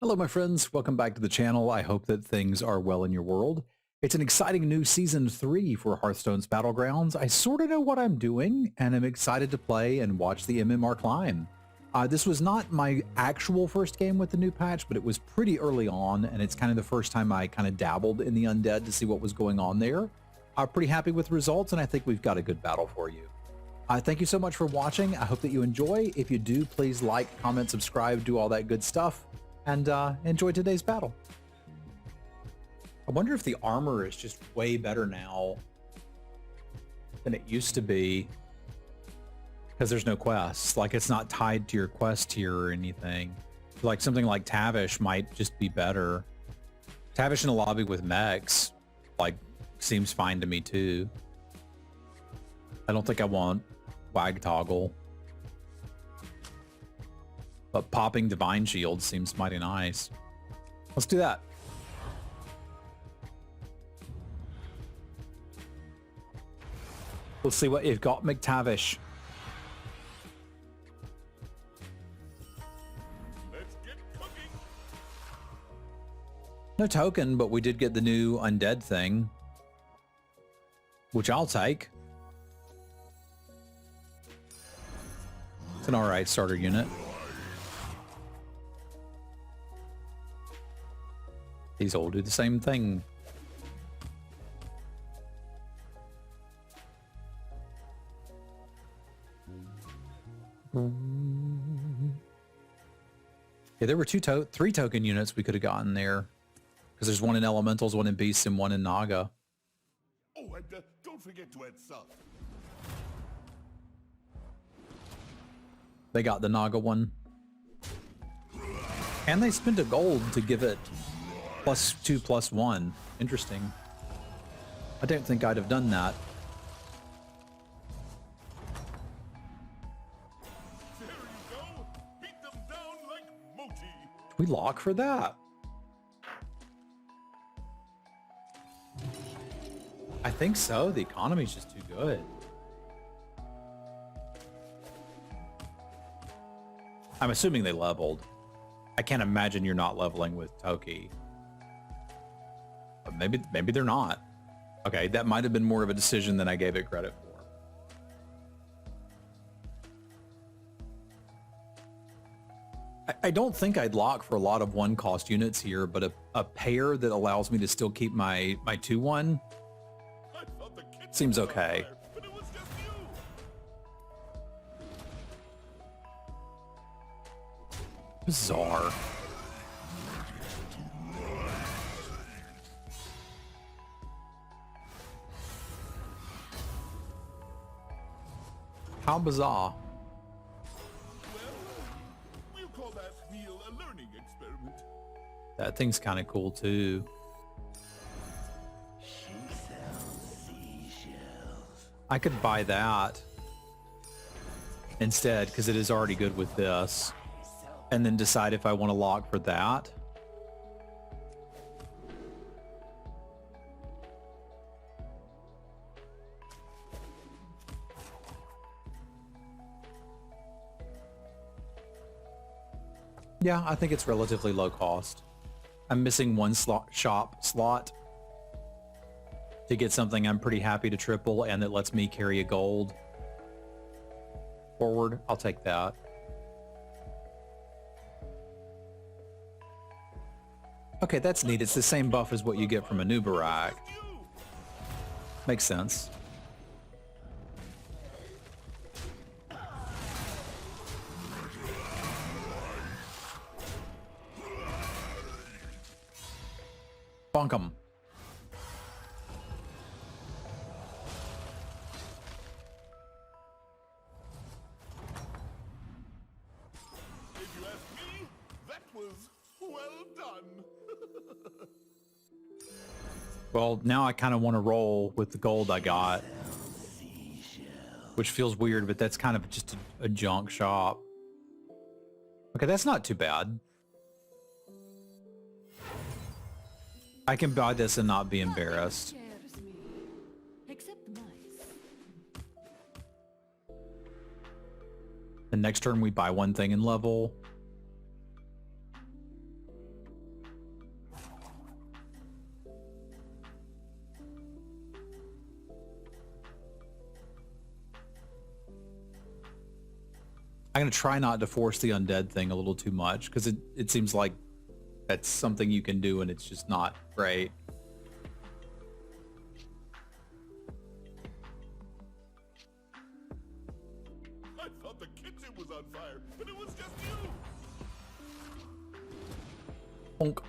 Hello, my friends. Welcome back to the channel. I hope that things are well in your world. It's an exciting new Season 3 for Hearthstone's Battlegrounds. I sort of know what I'm doing, and I'm excited to play and watch the MMR climb. This was not my actual first game with the new patch, but it was pretty early on, and it's kind of the first time I kind of dabbled in the Undead to see what was going on there. I'm pretty happy with the results, and I think we've got a good battle for you. Thank you so much for watching. I hope that you enjoy. If you do, please like, comment, subscribe, do all that good stuff. And enjoy today's battle. I wonder if the armor is just way better now than it used to be because there's no quests. Like, it's not tied to your quest tier or anything. Like, something like Tavish might just be better. Tavish in a lobby with mechs, like, seems fine to me too. I don't think I want Wag Toggle. But popping Divine Shield seems mighty nice. Let's do that. We'll see what you've got, McTavish. Let's get cooking. No token, but we did get the new Undead thing, which I'll take. It's an alright starter unit. These all do the same thing. Yeah, there were three token units we could have gotten there. Because there's one in Elementals, one in Beasts, and one in Naga. Oh, and don't forget to add salt. They got the Naga one. And they spent a gold to give it +2/+1. Interesting. I don't think I'd have done that. There you go. Beat them down like Moti. We lock for that. I think so. The economy's just too good. I'm assuming they leveled. I can't imagine you're not leveling with Toki. But maybe they're not. Okay, that might have been more of a decision than I gave it credit for. I don't think I'd lock for a lot of one-cost units here, but a pair that allows me to still keep my 2/1 I thought the kitchen seems was on okay. fire, but it was just you. Bizarre. How bizarre. Well, we'll call that meal a learning experiment. That thing's kind of cool too. She sells seashells. I could buy that instead because it is already good with this, and then decide if I want to lock for that. Yeah, I think it's relatively low cost. I'm missing one shop slot to get something I'm pretty happy to triple and that lets me carry a gold forward. I'll take that. Okay, that's neat. It's the same buff as what you get from a new Barak. Makes sense. Bonk 'em. If you ask me, that was well done. Well, now I kind of want to roll with the gold I got, which feels weird, but that's kind of just a junk shop. Okay, that's not too bad. I can buy this and not be embarrassed. The next turn we buy one thing and level. I'm going to try not to force the undead thing a little too much, because it seems like that's something you can do and it's just not great. I thought the kitchen was on fire, but it was just you. Honk.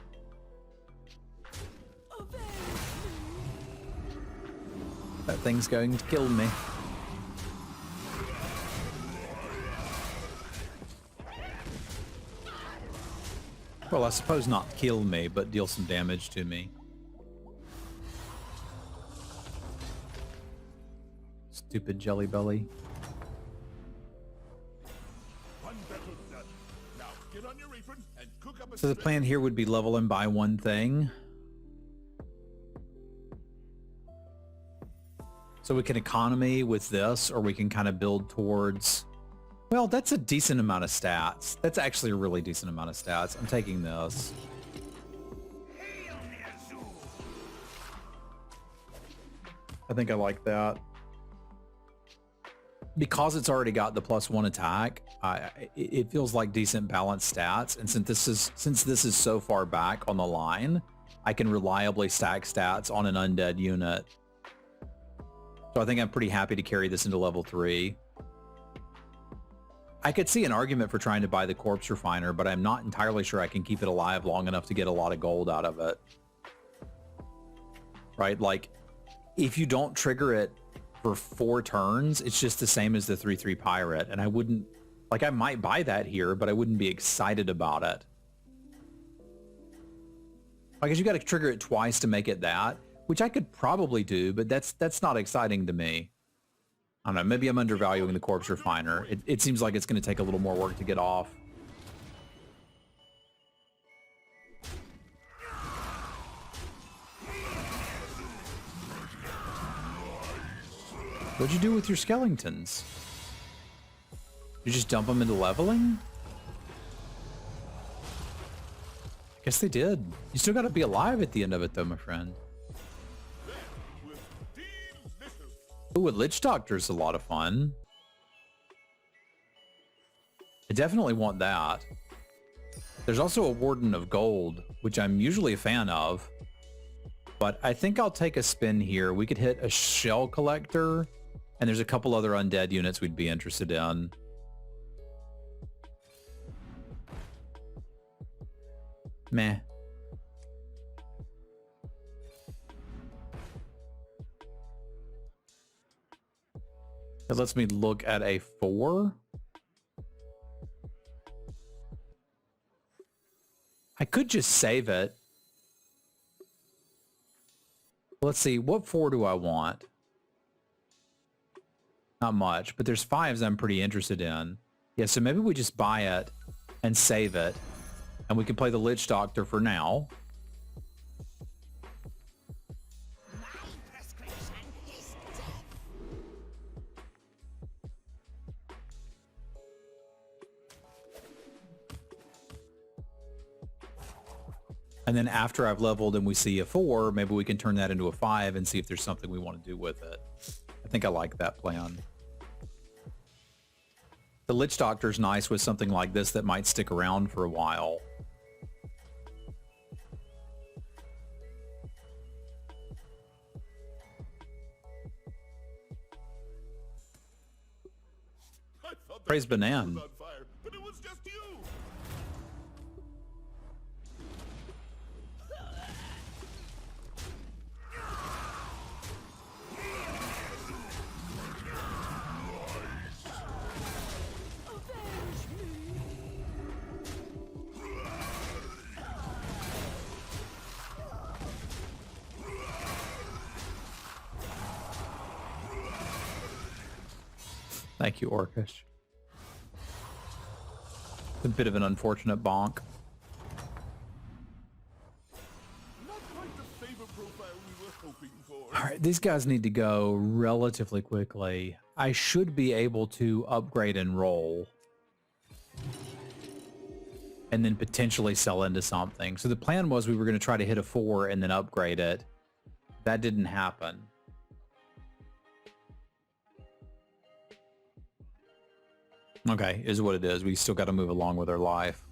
That thing's going to kill me. Well, I suppose not kill me, but deal some damage to me. Stupid jelly belly. One battle done. Now get on your apron and cook up a So the plan here would be level and buy one thing. So we can economy with this, or we can kind of build towards... Well, that's a decent amount of stats. That's actually a really decent amount of stats. I'm taking this. I think I like that. Because it's already got the +1 attack, it feels like decent balanced stats. And since this is so far back on the line, I can reliably stack stats on an undead unit. So I think I'm pretty happy to carry this into level 3. I could see an argument for trying to buy the corpse refiner, but I'm not entirely sure I can keep it alive long enough to get a lot of gold out of it. Right? Like, if you don't trigger it for 4 turns, it's just the same as the 3/3 pirate. And I wouldn't, like, I might buy that here, but I wouldn't be excited about it. I guess you got to trigger it twice to make it that, which I could probably do, but that's not exciting to me. I don't know, maybe I'm undervaluing the corpse refiner. It seems like it's going to take a little more work to get off. What'd you do with your skeletons? You just dump them into leveling? I guess they did. You still got to be alive at the end of it though, my friend. Ooh, a Lich Doctor's a lot of fun. I definitely want that. There's also a Warden of Gold, which I'm usually a fan of. But I think I'll take a spin here. We could hit a Shell Collector, and there's a couple other undead units we'd be interested in. Meh. That lets me look at a 4. I could just save it. Let's see, what 4 do I want? Not much, but there's 5s I'm pretty interested in. Yeah, so maybe we just buy it and save it, and we can play the Lich Doctor for now. And then after I've leveled and we see a 4, maybe we can turn that into a 5 and see if there's something we want to do with it. I think I like that plan. The Lich Doctor's nice with something like this that might stick around for a while. Praise Banan. But it was just you. Thank you, Orcish. A bit of an unfortunate bonk. Not quite the favor profile we were hoping for. All right, these guys need to go relatively quickly. I should be able to upgrade and roll. And then potentially sell into something. So the plan was we were going to try to hit a 4 and then upgrade it. That didn't happen. Okay, is what it is. We still got to move along with our life.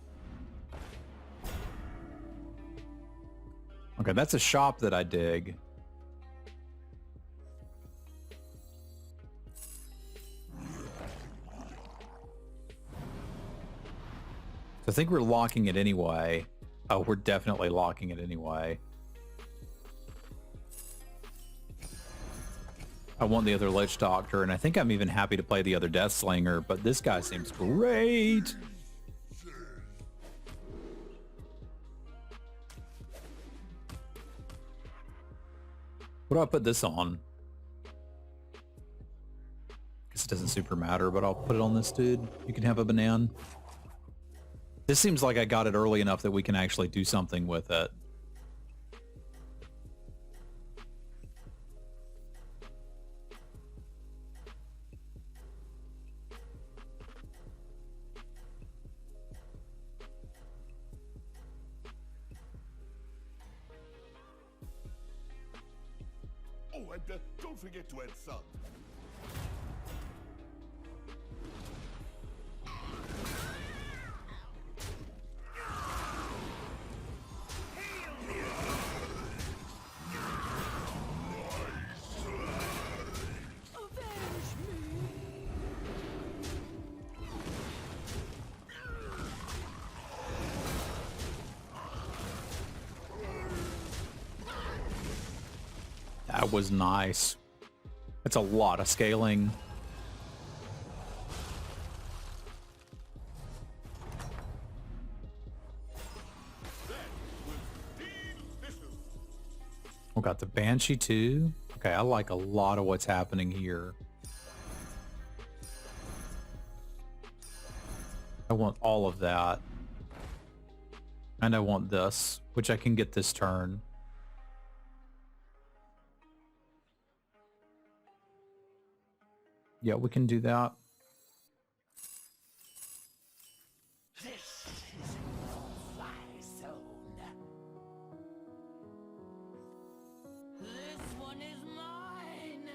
Okay, that's a shop that I dig. I think we're locking it anyway. Oh, we're definitely locking it anyway. I want the other Lich Doctor, and I think I'm even happy to play the other Death Slinger, but this guy seems great. What do I put this on? Guess it doesn't super matter, but I'll put it on this dude. You can have a banana. This seems like I got it early enough that we can actually do something with it. Oh, and don't forget to add salt. That was nice. That's a lot of scaling. We got the Banshee too. Okay, I like a lot of what's happening here. I want all of that. And I want this, which I can get this turn. Yeah, we can do that. This is a fly zone. This one is mine.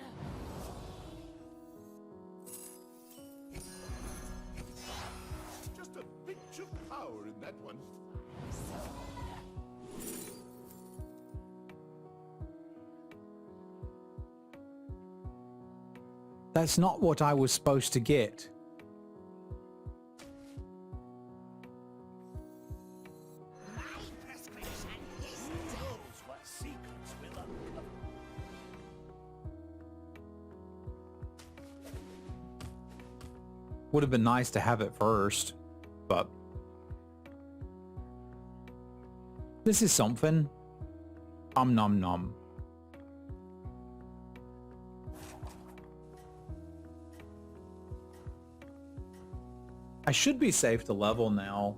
Just a pinch of power in that one. That's not what I was supposed to get. My prescription is knows what secrets will uncover. Would have been nice to have it first, but this is something. Nom nom. I should be safe to level now,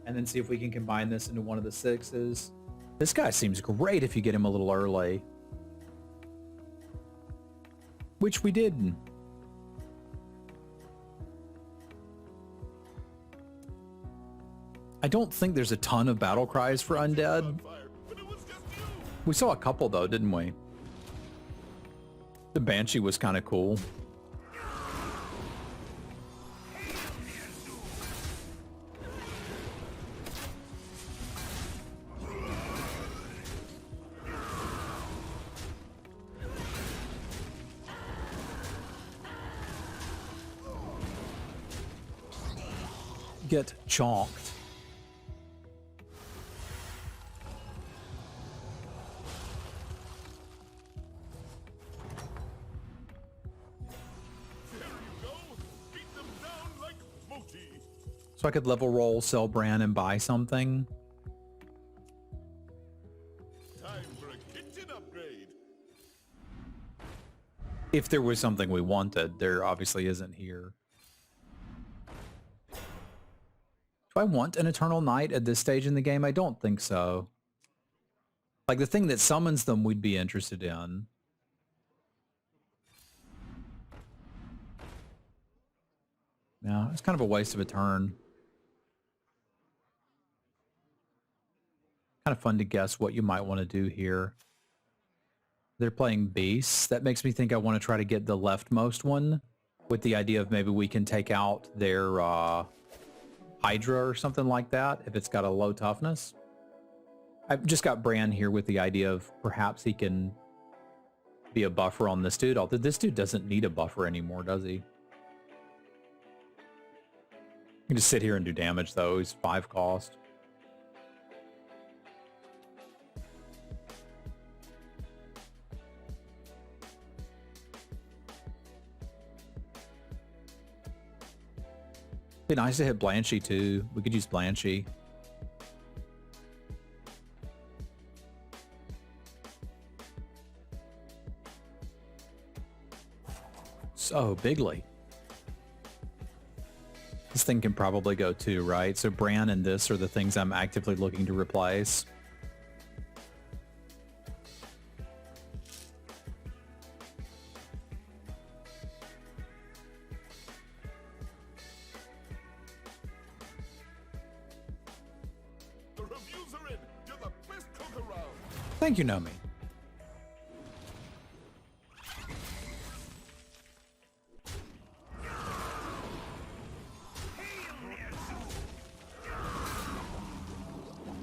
and then see if we can combine this into one of the 6s. This guy seems great if you get him a little early. Which we did. I don't think there's a ton of battle cries for Undead. Fire, but it was just you. We saw a couple though, didn't we? The Banshee was kind of cool. Get chonked. There you go. Beat them down like Moti. So I could level roll, sell Bran, and buy something. Time for a kitchen upgrade. If there was something we wanted, there obviously isn't here. Do I want an Eternal Night at this stage in the game? I don't think so. Like the thing that summons them we'd be interested in. Yeah, it's kind of a waste of a turn. Kind of fun to guess what you might want to do here. They're playing Beasts. That makes me think I want to try to get the leftmost one. with the idea of maybe we can take out their Hydra or something like that if it's got a low toughness. I've just got Bran here with the idea of perhaps he can be a buffer on this dude. Although this dude doesn't need a buffer anymore, does he? He can just sit here and do damage though. He's 5 cost. Be nice to hit Blanchy too. We could use Blanchy. So bigly. This thing can probably go too, right? So Bran and this are the things I'm actively looking to replace. The reviews are in. You're the best cook around. Thank you, Nomi.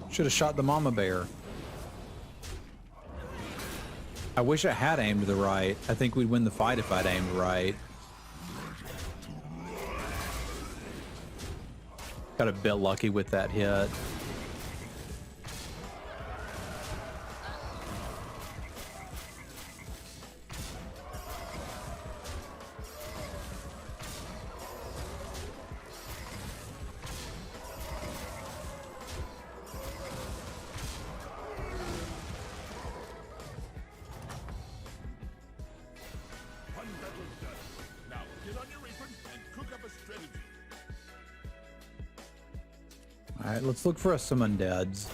Should have shot the mama bear. I wish I had aimed the right. I think we'd win the fight if I'd aimed right. Got a bit lucky with that hit. Now get on your apron and cook up a strategy. All right, let's look for us some undeads.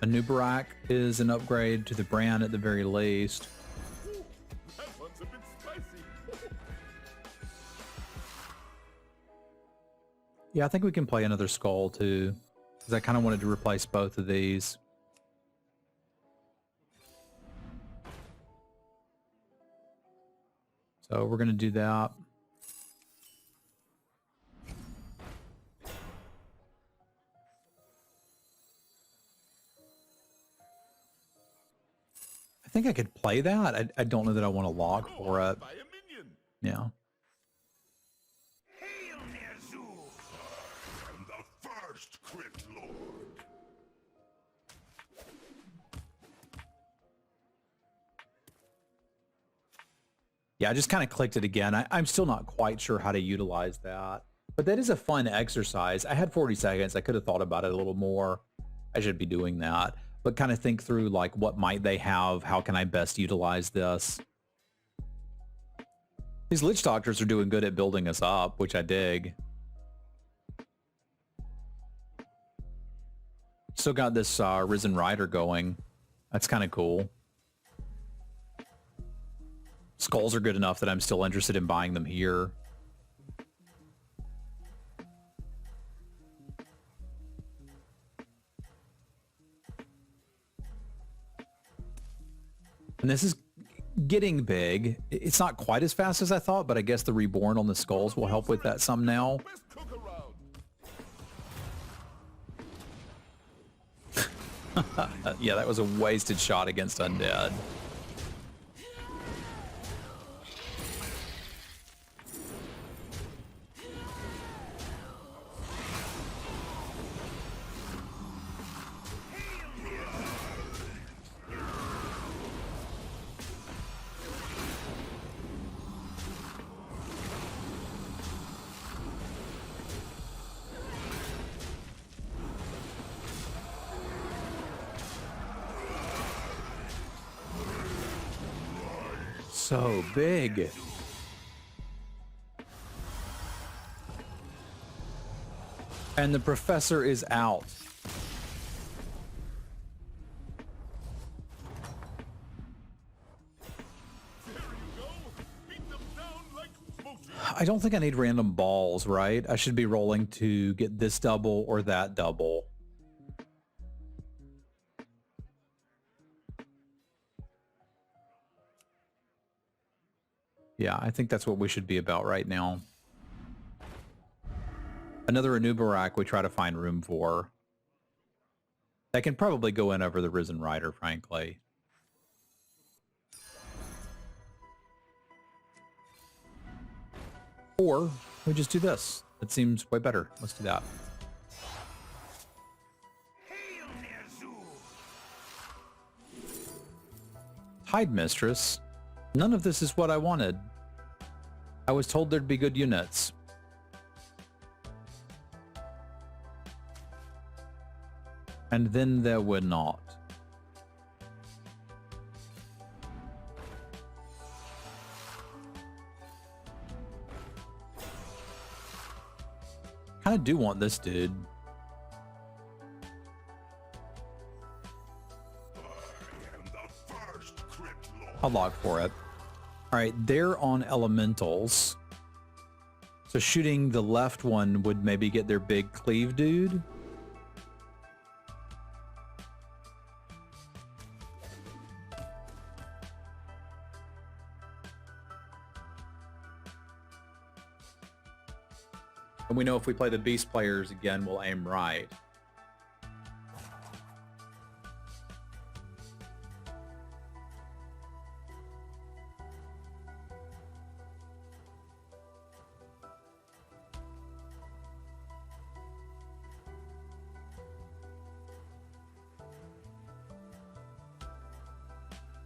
A new Barak is an upgrade to the Bran at the very least. Ooh, that one's a bit spicy. Yeah, I think we can play another Skull too, because I kind of wanted to replace both of these. So we're going to do that. I think I could play that. I don't know that I want to log for it. By a minion. Yeah. Hail, Ner'zhul! I'm the first crit lord. Yeah, I just kind of clicked it again. I'm still not quite sure how to utilize that. But that is a fun exercise. I had 40 seconds. I could have thought about it a little more. I should be doing that. But kind of think through, like, what might they have? How can I best utilize this? These Lich Doctors are doing good at building us up, which I dig. Still got this Risen Rider going. That's kind of cool. Skulls are good enough that I'm still interested in buying them here. And this is getting big. It's not quite as fast as I thought, but I guess the Reborn on the skulls will help with that some now. Best cook around. Yeah, that was a wasted shot against Undead. So big. And the professor is out. There you go. Beat them down like Smokey. I don't think I need random balls, right? I should be rolling to get this double or that double. Yeah, I think that's what we should be about right now. Another Anubarak we try to find room for. That can probably go in over the Risen Rider, frankly. Or we just do this. That seems way better. Let's do that. Hail there, Zoo! Tide Mistress. None of this is what I wanted. I was told there'd be good units. And then there were not. Kinda do want this dude. I'll log for it. Alright, they're on elementals. So shooting the left one would maybe get their big cleave dude. And we know if we play the beast players again, we'll aim right.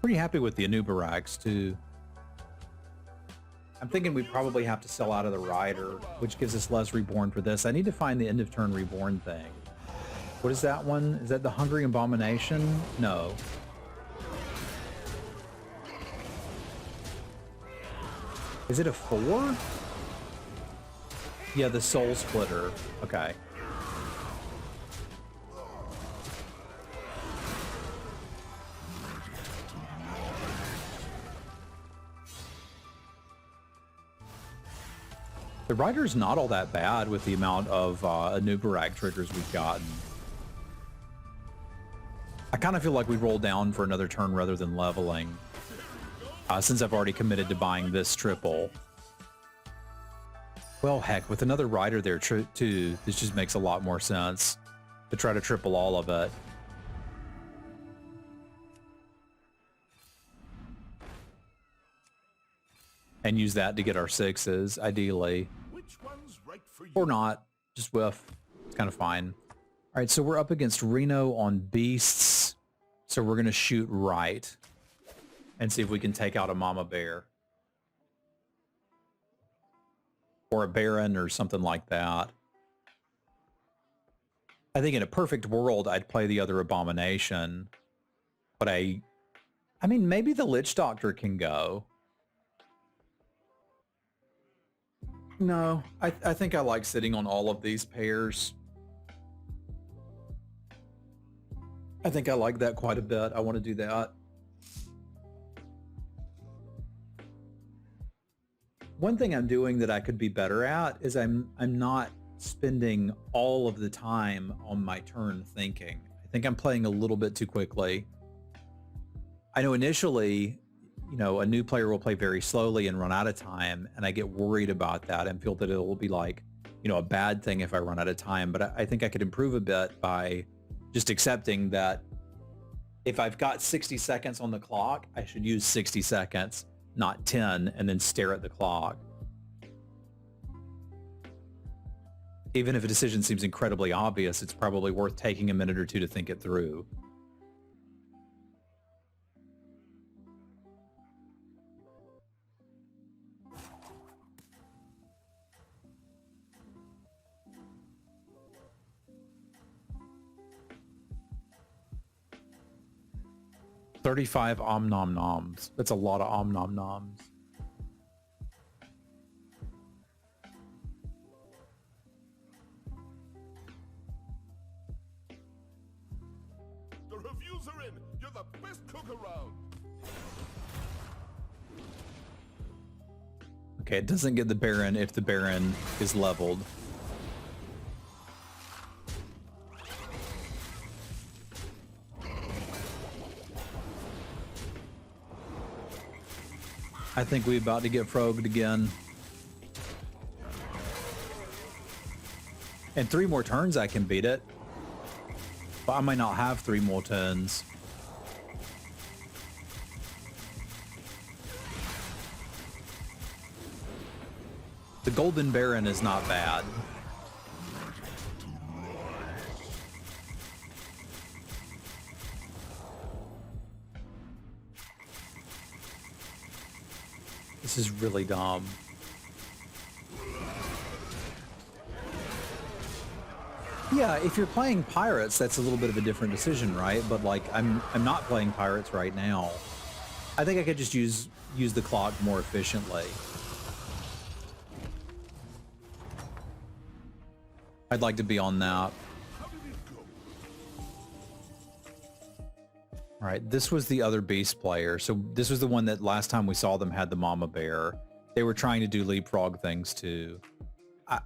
Pretty happy with the Anubaraks too. I'm thinking we probably have to sell out of the Rider, which gives us less Reborn for this. I need to find the end of turn Reborn thing. What is that one? Is that the Hungry Abomination? No. Is it a 4? Yeah, the Soul Splitter. Okay. The Rider's not all that bad with the amount of Anubarak triggers we've gotten. I kind of feel like we roll down for another turn rather than leveling, since I've already committed to buying this triple. Well, heck, with another Rider there too, this just makes a lot more sense to try to triple all of it. And use that to get our 6s, ideally. Which one's right for you? Or not. Just whiff. It's kind of fine. All right, so we're up against Reno on beasts. So we're going to shoot right and see if we can take out a mama bear. Or a baron or something like that. I think in a perfect world, I'd play the other abomination. But I mean, maybe the Lich Doctor can go. No, I think I like sitting on all of these pairs. I think I like that quite a bit. I want to do that. One thing I'm doing that I could be better at is I'm not spending all of the time on my turn thinking. I think I'm playing a little bit too quickly. I know initially, you know, a new player will play very slowly and run out of time, and I get worried about that and feel that it will be like, you know, a bad thing if I run out of time. But I think I could improve a bit by just accepting that if I've got 60 seconds on the clock, I should use 60 seconds, not 10, and then stare at the clock. Even if a decision seems incredibly obvious, it's probably worth taking a minute or two to think it through. $35 om nom noms. That's a lot of om nom noms. The reviews are in. You're the best cook around. Okay, it doesn't get the Baron if the Baron is leveled. I think we're about to get frogged again. In 3 more turns, I can beat it. But I might not have 3 more turns. The Golden Baron is not bad. This is really dumb. Yeah, if you're playing pirates, that's a little bit of a different decision, right? But like, I'm not playing pirates right now. I think I could just use the clock more efficiently. I'd like to be on that. All right, this was the other beast player. So this was the one that last time we saw them had the mama bear. They were trying to do leapfrog things too.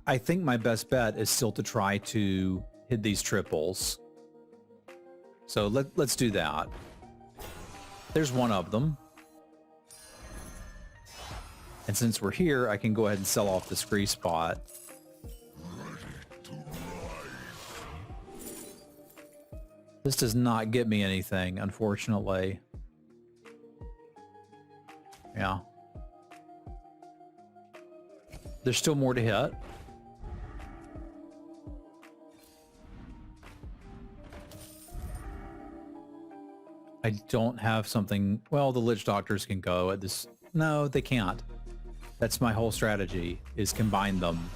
I think my best bet is still to try to hit these triples. So let's do that. There's one of them. And since we're here, I can go ahead and sell off the scree spot. This does not get me anything, unfortunately. Yeah. There's still more to hit. I don't have something... Well, the Lich Doctors can go at this... No, they can't. That's my whole strategy, is combine them.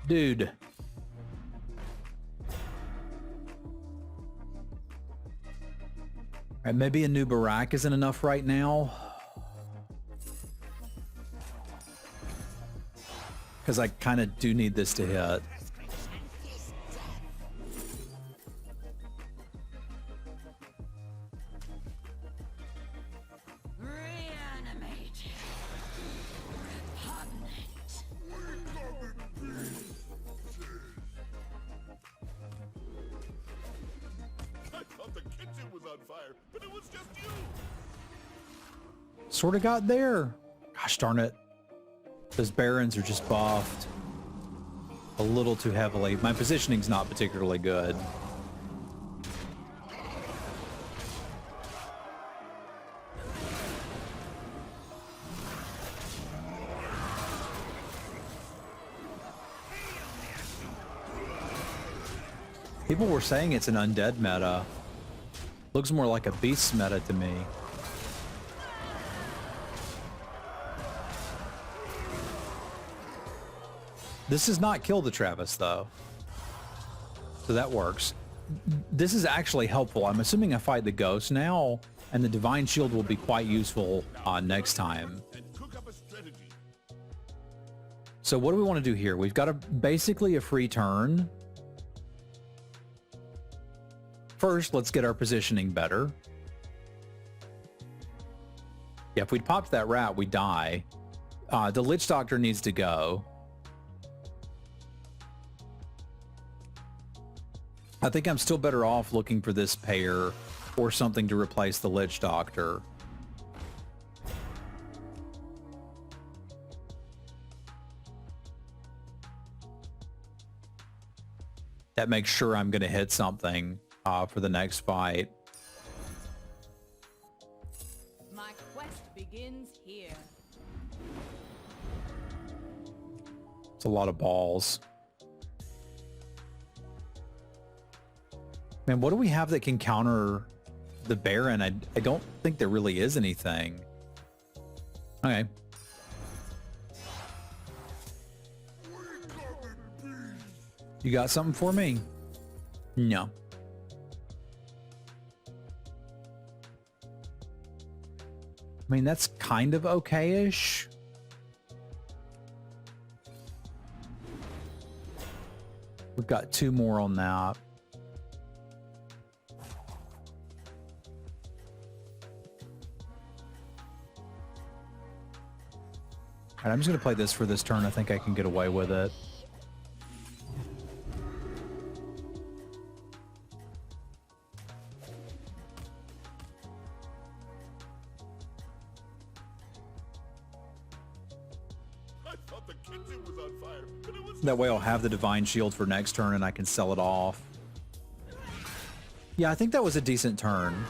Dude. Alright, maybe a new Barak isn't enough right now. Because I kind of do need this to hit. Sort of got there. Gosh darn it. Those barons are just buffed a little too heavily. My positioning's not particularly good. People were saying it's an undead meta. Looks more like a beast meta to me. This does not kill the Travis, though. So that works. This is actually helpful. I'm assuming I fight the ghost now, and the Divine Shield will be quite useful next time. So what do we want to do here? We've got basically a free turn. First, let's get our positioning better. Yeah, if we'd popped that rat, we die. The Lich Doctor needs to go. I think I'm still better off looking for this pair or something to replace the Lich Doctor. That makes sure I'm going to hit something for the next fight. My quest begins here. It's a lot of balls. Man, what do we have that can counter the Baron? I don't think there really is anything. Okay. You got something for me? No. I mean, that's kind of okay-ish. We've got 2 more on that. All right, I'm just going to play this for this turn. I think I can get away with it. the kitchen was on fire, but it was That way I'll have the Divine Shield for next turn and I can sell it off. Yeah, I think that was a decent turn.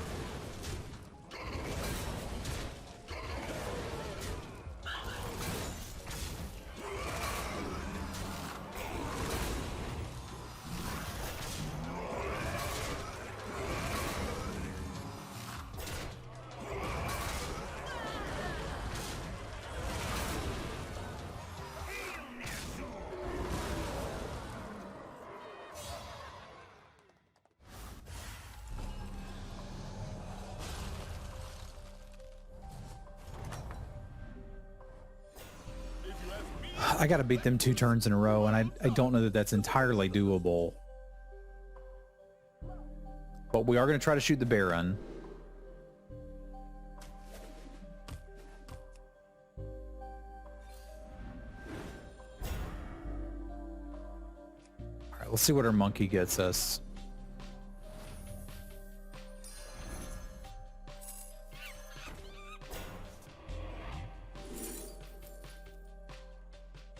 I got to beat them 2 turns in a row, and I don't know that that's entirely doable. But we are going to try to shoot the Baron. All right, let's see what our monkey gets us.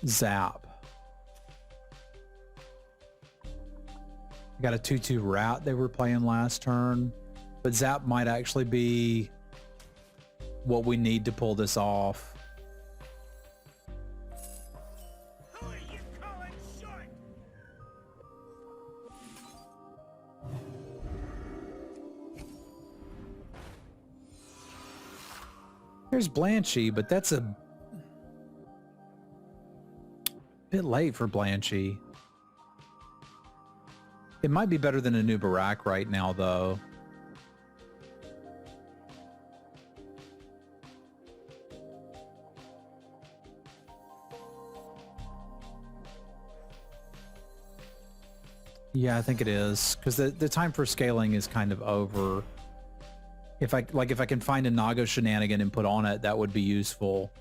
Zap. I got a 2/2 rat they were playing last turn, but Zap might actually be what we need to pull this off. Who are you calling short? Here's Blanchy, but that's a bit late for Blanchy. It might be better than a new Barak right now, though. Yeah, I think it is, because the time for scaling is kind of over. If I can find a Naga shenanigan and put on it, that would be useful.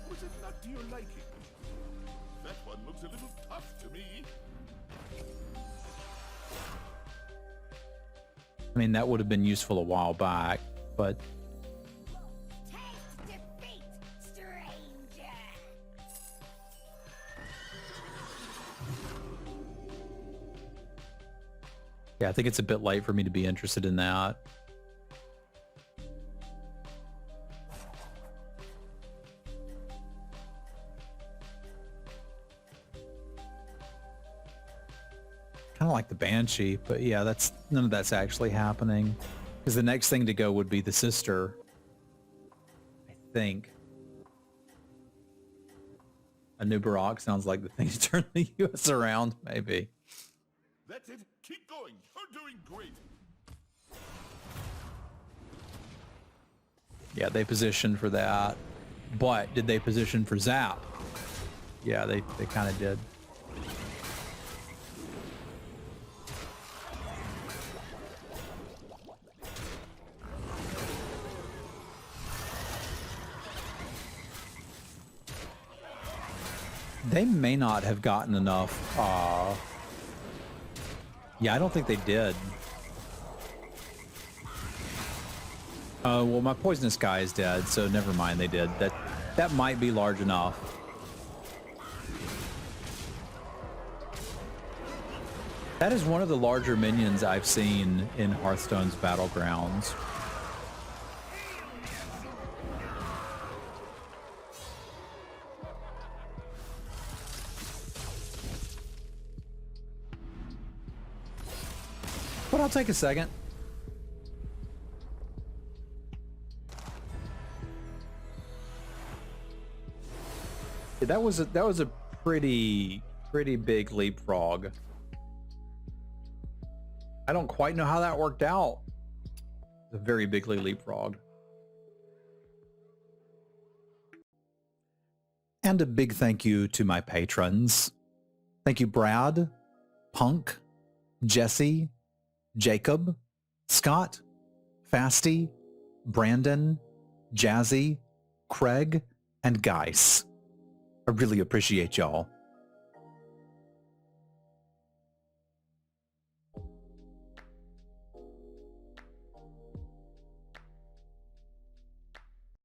Was it not to your liking? That one looks a little tough to me. I mean, that would have been useful a while back, but Taste defeat, stranger! yeah, I think it's a bit late for me to be interested in that. Kind of like the Banshee, but yeah, that's none of that's actually happening. Because the next thing to go would be the sister, I think. A new Barak sounds like the thing to turn the US around, maybe. That's it. Keep going. You're doing great. Yeah, they positioned for that. But did they position for Zap? Yeah, they kind of did. They may not have gotten enough. Yeah, I don't think they did. Well, my poisonous guy is dead, so never mind. They did. That might be large enough. That is one of the larger minions I've seen in Hearthstone's Battlegrounds. But I'll take a second. Yeah, that was a pretty big leapfrog. I don't quite know how that worked out. It's a very bigly leapfrog. And a big thank you to my patrons. Thank you, Brad, Punk, Jesse, Jacob, Scott, Fasty, Brandon, Jazzy, Craig, and Geis. I really appreciate y'all.